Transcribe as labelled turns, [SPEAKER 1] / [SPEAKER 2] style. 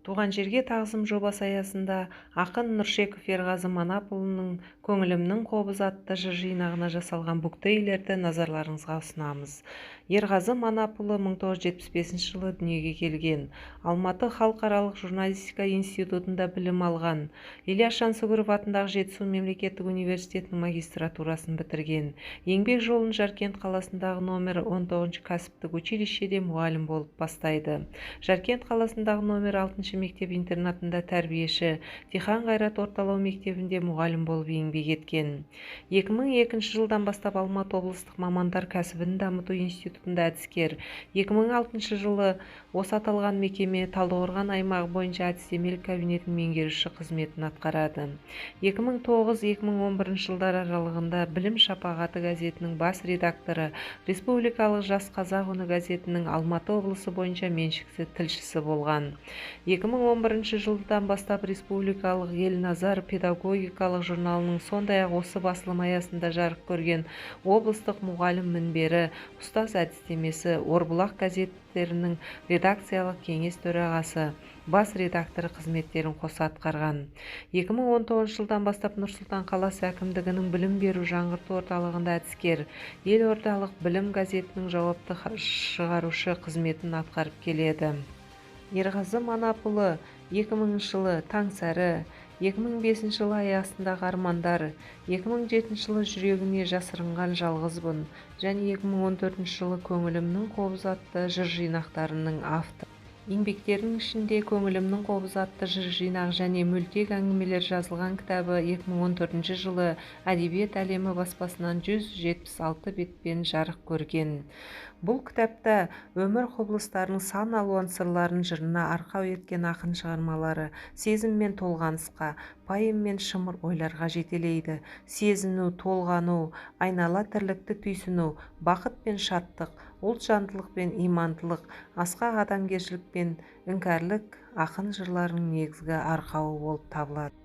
[SPEAKER 1] Туған жерге тағзым жобасы аясында ақын Нұршеков Ерғазы Манапұлының «Көңілімнің қобызы» атты жыр жинағына жасалған буктейлерді назарларыңызға ұсынамыз. Ерғазы Манапұлы 1975 жылы дүниеге келген. Алматы халықаралық журналистика институтында білім алған. Ильяс Жансүгіров атындағы Жетісу мемлекеттік университетінің магистратурасын бітірген. Еңбек жолын Жаркент қаласындағы номер 19 кәсіптік училищеде мұғалім болып бастайды. Жаркент қаласындағы номер 6 мектеп-интернатында тәрбиеші, Дихан Қайрат орталау мектебінде мұғалім болып еңбек еткен. 2002 жылдан бастап Алматы облыстық мамандар кәсібін дамыту институтында әдіскер. 2006 жылы осы аталған мекеме Талдықорған аймағы бойынша әдістемелік кабинетінің меңгерушісі қызметін атқарады. 2009-2011 жылдар аралығында Білім шапағаты газетінің бас редакторы, Республикалық Жас Қазақ үні газетінің Алматы облысы бойынша меншікті тілшісі болған. 2011 жылдан бастап Республикалық Ел-Назар педагогикалық журналының, сондай-ақ осы басылым аясында жарық көрген облыстық мұғалім мінбері, ұстаз әдістемесі, Орбұлақ газеттерінің редакциялық кеңес төрағасы, бас редакторы қызметтерін қоса атқарған. 2019 жылдан бастап Нұр-Сұлтан қаласы әкімдігінің білім беру жаңғырту орталығында әдіскер, Елордалық білім газетінің жауапты шығарушы қызметін атқарып келеді. Ерғазы Манапұлы 2000 жылы Таңсәрі, 2005 жылы Аясындағы армандар, 2007 жылы Жүрегіне жасырынған жалғызбын және 2014 жылы Көңілімнің қобызы атты жыр жинақтарының авторы. Еңбектерінің ішінде Көңілімнің қобызы атты жыр жинақ және мөлтек әңгімелер жазылған кітабы 2014 жылы Әдебиет әлемі баспасынан 176 бетпен жарық көрген. Бұл кітапта өмір құбылыстарының сан алуан сырларын жырына арқау еткен ақын шығармалары сезім мен толғанысқа, пайым мен шымыр ойларға жетелейді. Сезіну, толғану, айнала тірлікті түйсіну, бақыт пен шаттық, ұлтжандылық пен имандылық, асқақ адамгершілік пен іңкәрлік ақын жырларының негізгі арқауы болып табылады.